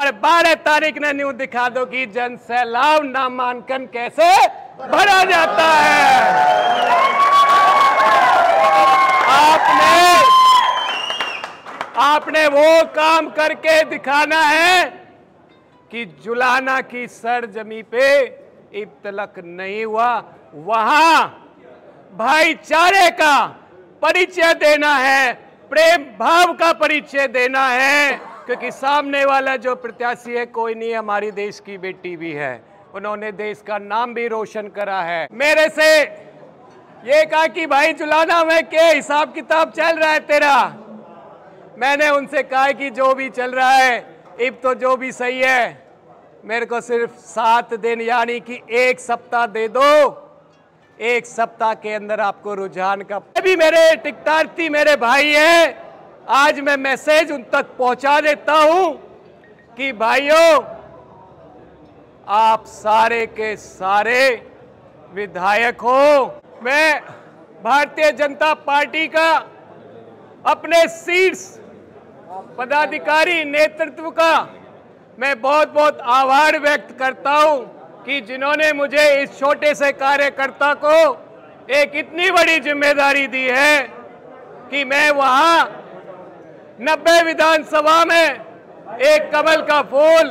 और 12 तारीख ने न्यू दिखा दो कि जन सैलाब नामांकन कैसे भरा जाता है। आपने वो काम करके दिखाना है कि जुलाना की सरजमी पे इब्तलक नहीं हुआ, वहां भाईचारे का परिचय देना है, प्रेम भाव का परिचय देना है, क्योंकि सामने वाला जो प्रत्याशी है कोई नहीं, हमारी देश की बेटी भी है, उन्होंने देश का नाम भी रोशन करा है। मेरे से ये कहा कि भाई जुलाना में क्या हिसाब किताब चल रहा है तेरा। मैंने उनसे कहा कि जो भी चल रहा है अब तो जो भी सही है, मेरे को सिर्फ 7 दिन यानी कि 1 सप्ताह दे दो। 1 सप्ताह के अंदर आपको रुझान का भी मेरे टिकटार्थी मेरे भाई हैं, आज मैं मैसेज उन तक पहुंचा देता हूं कि भाइयों आप सारे के सारे विधायक हो। मैं भारतीय जनता पार्टी का अपने सीट्स पदाधिकारी नेतृत्व का मैं बहुत बहुत आभार व्यक्त करता हूं कि जिन्होंने मुझे इस छोटे से कार्यकर्ता को एक इतनी बड़ी जिम्मेदारी दी है कि मैं वहां 90 विधानसभा में एक कमल का फूल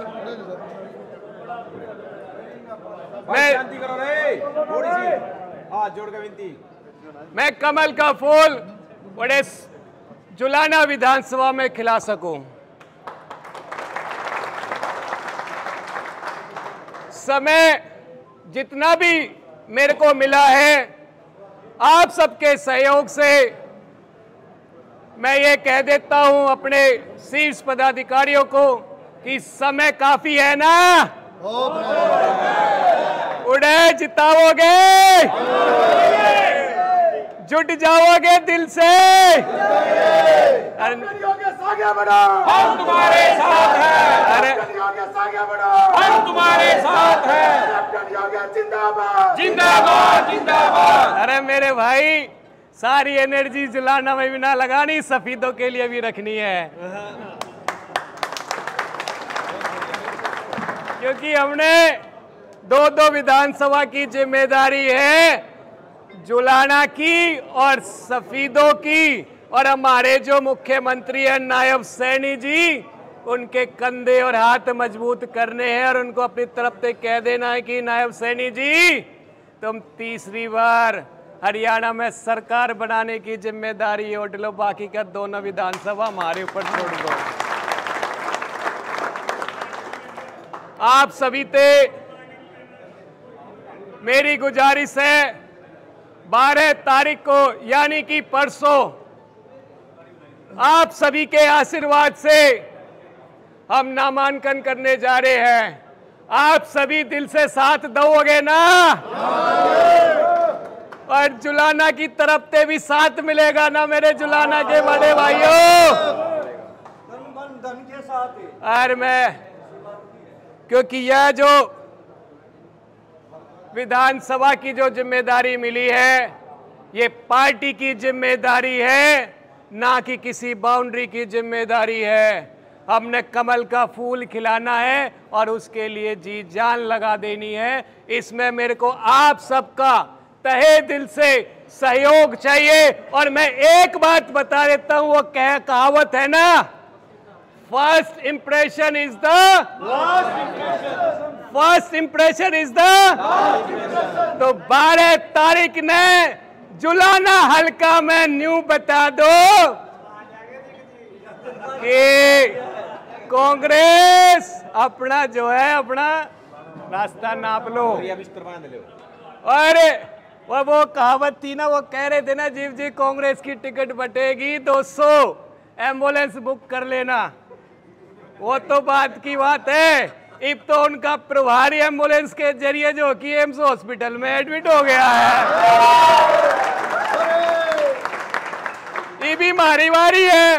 मैं कमल का फूल बड़े जुलाना विधानसभा में खिला सकूं। समय जितना भी मेरे को मिला है आप सबके सहयोग से मैं ये कह देता हूं अपने शीर्ष पदाधिकारियों को कि समय काफी है ना, उड़े जिताओगे, जुट जाओगे दिल से, हम तुम्हारे साथ हैं, अरे हम तुम्हारे साथ हैं, जिंदाबाद जिंदाबाद जिंदाबाद। अरे मेरे भाई सारी एनर्जी जुलाना में भी ना लगानी, सफीदों के लिए भी रखनी है, क्योंकि हमने 2-2 विधानसभा की जिम्मेदारी है, जुलाना की और सफीदों की। और हमारे जो मुख्यमंत्री हैं नायब सैनी जी, उनके कंधे और हाथ मजबूत करने हैं और उनको अपनी तरफ से कह देना है कि नायब सैनी जी तुम तीसरी बार हरियाणा में सरकार बनाने की जिम्मेदारी उठ लो, बाकी का दोनों विधानसभा हमारे ऊपर छोड़ दो। आप सभी से मेरी गुजारिश है 12 तारीख को यानी कि परसों आप सभी के आशीर्वाद से हम नामांकन करने जा रहे हैं। आप सभी दिल से साथ दोगे ना? और जुलाना की तरफ से भी साथ मिलेगा ना मेरे जुलाना के बड़े भाइयों? धन के साथ। और मैं क्योंकि यह जो विधानसभा की जो जिम्मेदारी मिली है ये पार्टी की जिम्मेदारी है, ना कि किसी बाउंड्री की जिम्मेदारी है। हमने कमल का फूल खिलाना है और उसके लिए जी जान लगा देनी है। इसमें मेरे को आप सबका तहे दिल से सहयोग चाहिए। और मैं एक बात बता देता हूं, वो कहावत है ना, first impression is the first impression is the. तो 12 तारीख ने जुलाना हल्का में न्यू बता दो कि कांग्रेस अपना जो है अपना रास्ता नाप लो। अरे वो कहावत थी ना, वो कह रहे थे ना, जीव जी कांग्रेस की टिकट बटेगी 200 एम्बुलेंस बुक कर लेना। वो तो बात की बात है, अब तो उनका प्रभारी एम्बुलेंस के जरिए जो कि एम्स हॉस्पिटल में एडमिट हो गया है। ये भी हमारी बारी है,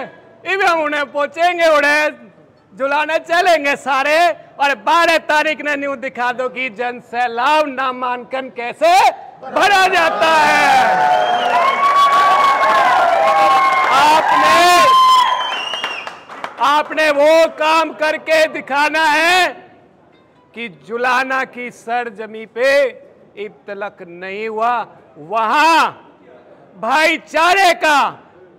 ये भी हम उन्हें पहुंचेंगे, उन्हें जुलाने चलेंगे सारे। और 12 तारीख ने न्यू दिखा दो कि जन सैलाब नामांकन कैसे भरा जाता है। आपने वो काम करके दिखाना है कि जुलाना की सरजमी पे इब्तलक नहीं हुआ, वहां भाईचारे का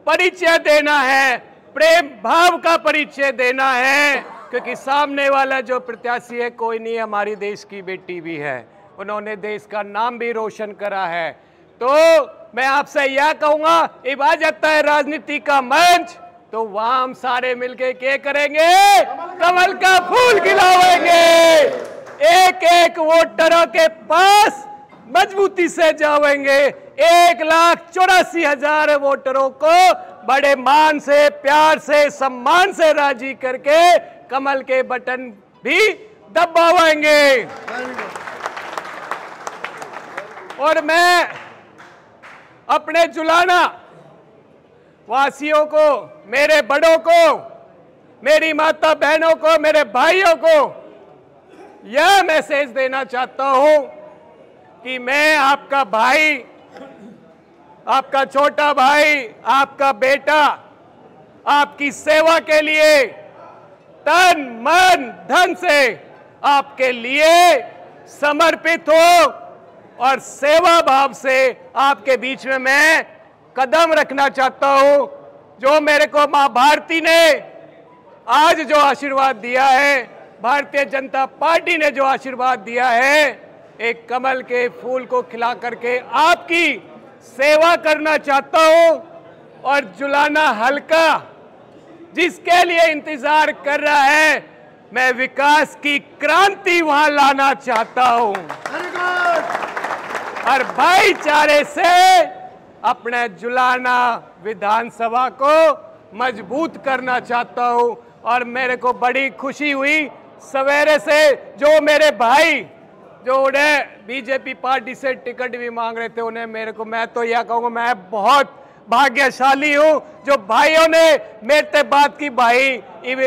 परिचय देना है, प्रेम भाव का परिचय देना है, क्योंकि सामने वाला जो प्रत्याशी है कोई नहीं, हमारी देश की बेटी भी है, उन्होंने देश का नाम भी रोशन करा है। तो मैं आपसे यह कहूंगा, इबादत है राजनीति का मंच, तो वहां हम सारे मिलके क्या करेंगे, कमल का फूल खिलावेंगे, एक एक वोटरों के पास मजबूती से जाएंगे, 1,84,000 वोटरों को बड़े मान से, प्यार से, सम्मान से राजी करके कमल के बटन भी दबावेंगे। और मैं अपने जुलाना वासियों को, मेरे बड़ों को, मेरी माता बहनों को, मेरे भाइयों को यह मैसेज देना चाहता हूं कि मैं आपका भाई, आपका छोटा भाई, आपका बेटा, आपकी सेवा के लिए तन मन धन से आपके लिए समर्पित हो और सेवा भाव से आपके बीच में मैं कदम रखना चाहता हूं। जो मेरे को मां भारती ने आज जो आशीर्वाद दिया है, भारतीय जनता पार्टी ने जो आशीर्वाद दिया है, एक कमल के फूल को खिला करके आपकी सेवा करना चाहता हूं। और जुलाना हल्का जिसके लिए इंतजार कर रहा है, मैं विकास की क्रांति वहां लाना चाहता हूं और भाईचारे से अपने जुलाना विधानसभा को मजबूत करना चाहता हूं। और मेरे को बड़ी खुशी हुई सवेरे से, जो मेरे भाई जो उन्हें बीजेपी पार्टी से टिकट भी मांग रहे थे, उन्हें मेरे को, मैं तो यह कहूंगा मैं बहुत भाग्यशाली हूं जो भाइयों ने मेरे से बात की, भाई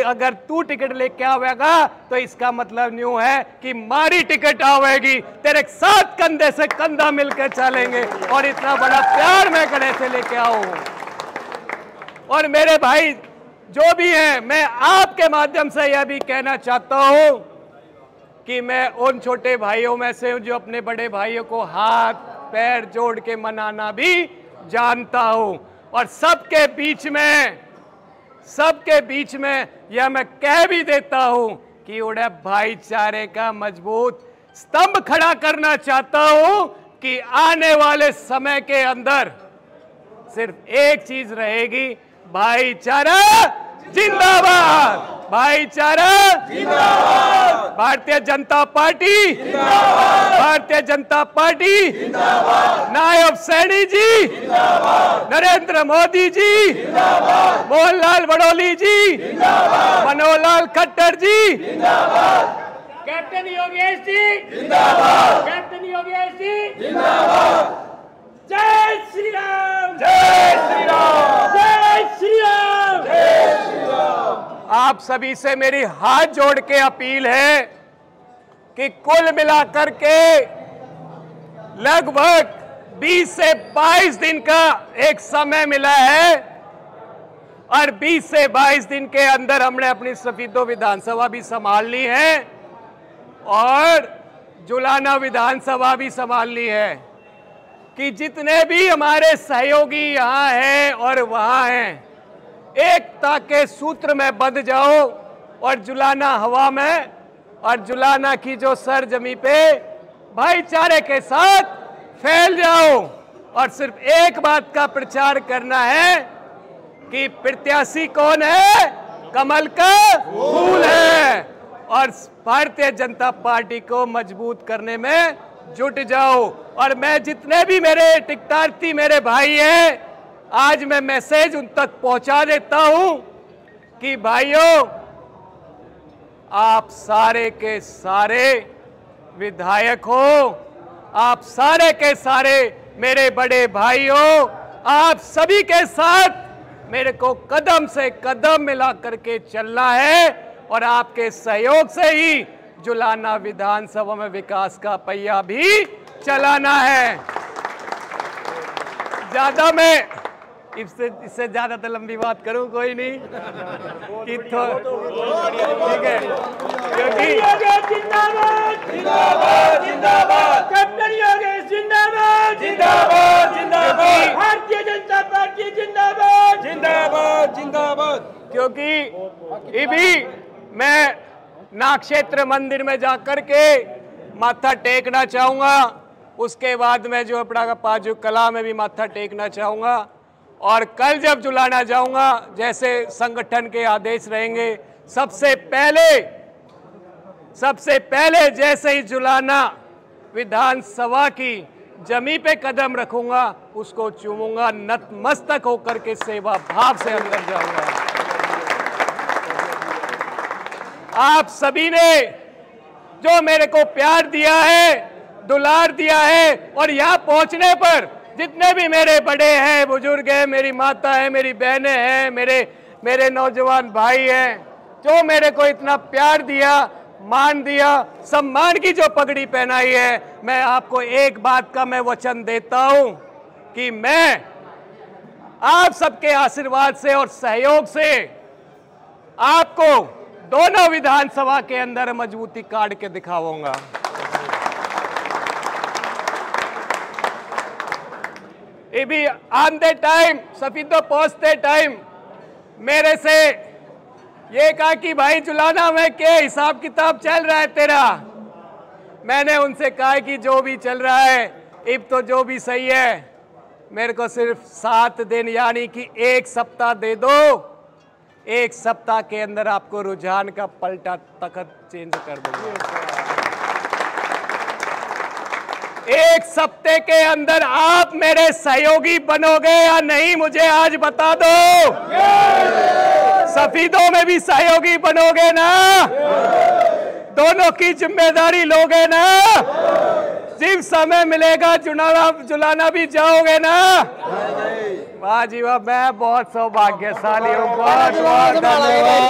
अगर तू टिकट लेके आवेगा तो इसका मतलब न्यू है कि मारी टिकट आवेगी, तेरे साथ कंधे से कंधा मिलकर चलेंगे और इतना बड़ा प्यार मैं कड़े से लेके आऊं। और मेरे भाई जो भी हैं, मैं आपके माध्यम से यह भी कहना चाहता हूं कि मैं उन छोटे भाइयों में से हूं जो अपने बड़े भाइयों को हाथ पैर जोड़ के मनाना भी जानता हूं। और सबके बीच में यह मैं कह भी देता हूं कि उन्हें भाईचारे का मजबूत स्तंभ खड़ा करना चाहता हूं कि आने वाले समय के अंदर सिर्फ एक चीज रहेगी, भाईचारा जिंदाबाद, भाईचारा जिंदाबाद, भारतीय जनता पार्टी जिंदाबाद, भारतीय जनता पार्टी जिंदाबाद, नायब सैनी जी जिंदाबाद, नरेंद्र मोदी जी जिंदाबाद, मोहनलाल बड़ौली जी जिंदाबाद, मनोहर खट्टर जी जिंदाबाद, कैप्टन योगेश जी जिंदाबाद, कैप्टन योगेश जी जिंदाबाद। जय श्री राम, जय श्री राम, जय श्री राम, जय श्री राम। आप सभी से मेरी हाथ जोड़ के अपील है कि कुल मिलाकर के लगभग 20 से 22 दिन का एक समय मिला है और 20 से 22 दिन के अंदर हमने अपनी सफीदो विधानसभा भी संभाल ली है और जुलाना विधानसभा भी संभाल ली है कि जितने भी हमारे सहयोगी यहाँ हैं और वहाँ हैं, एकता के सूत्र में बंध जाओ और जुलाना हवा में और जुलाना की जो सरजमी पे भाईचारे के साथ फैल जाओ। और सिर्फ एक बात का प्रचार करना है कि प्रत्याशी कौन है, कमल का फूल है और भारतीय जनता पार्टी को मजबूत करने में जुट जाओ। और मैं जितने भी मेरे टिकटार्थी मेरे भाई हैं, आज मैं मैसेज उन तक पहुंचा देता हूं कि भाइयों, आप सारे के सारे विधायक हो, आप सारे के सारे मेरे बड़े भाई हो, आप सभी के साथ मेरे को कदम से कदम मिला करके चलना है और आपके सहयोग से ही जुलाना विधानसभा में विकास का पहिया भी चलाना है। ज्यादा मैं इससे ज्यादा तो लंबी बात करूं कोई नहीं कि ठीक है, क्योंकि जिंदाबाद जिंदाबाद जिंदाबाद कैप्टन योगेश जिंदाबाद जिंदाबाद जिंदाबाद भारतीय जनता पार्टी जिंदाबाद जिंदाबाद जिंदाबाद। क्योंकि इभी मैं नाक्षेत्र मंदिर में जाकर के माथा टेकना चाहूंगा, उसके बाद मैं जो अपना पाजू कला में भी माथा टेकना चाहूंगा, और कल जब जुलाना जाऊंगा जैसे संगठन के आदेश रहेंगे, सबसे पहले जैसे ही जुलाना विधानसभा की जमी पे कदम रखूंगा उसको चूमूंगा, नतमस्तक होकर के सेवा भाव से अंदर जाऊंगा। आप सभी ने जो मेरे को प्यार दिया है, दुलार दिया है, और यहाँ पहुंचने पर जितने भी मेरे बड़े हैं, बुजुर्ग हैं, मेरी माता है, मेरी बहनें हैं, मेरे नौजवान भाई हैं, जो मेरे को इतना प्यार दिया, मान दिया, सम्मान की जो पगड़ी पहनाई है, मैं आपको एक बात का मैं वचन देता हूं कि मैं आप सबके आशीर्वाद से और सहयोग से आपको दोनों विधानसभा के अंदर मजबूती काट के दिखाऊंगा। ये भी आते टाइम, सफीदो पहुंचते टाइम मेरे से ये कहा कि भाई जुलाना में क्या हिसाब किताब चल रहा है तेरा। मैंने उनसे कहा कि जो भी चल रहा है अब तो जो भी सही है, मेरे को सिर्फ 7 दिन यानी कि 1 सप्ताह दे दो। 1 सप्ताह के अंदर आपको रुझान का पलटा तखत चेंज कर दूंगा। 1 सप्ते के अंदर आप मेरे सहयोगी बनोगे या नहीं, मुझे आज बता दो। सफीदों में भी सहयोगी बनोगे ना? दोनों की जिम्मेदारी लोगे ना? जिस समय मिलेगा जुलाना भी जाओगे ना? वाह जी वाह, मैं बहुत सौभाग्यशाली हूँ। बहुत बहुत धन्यवाद।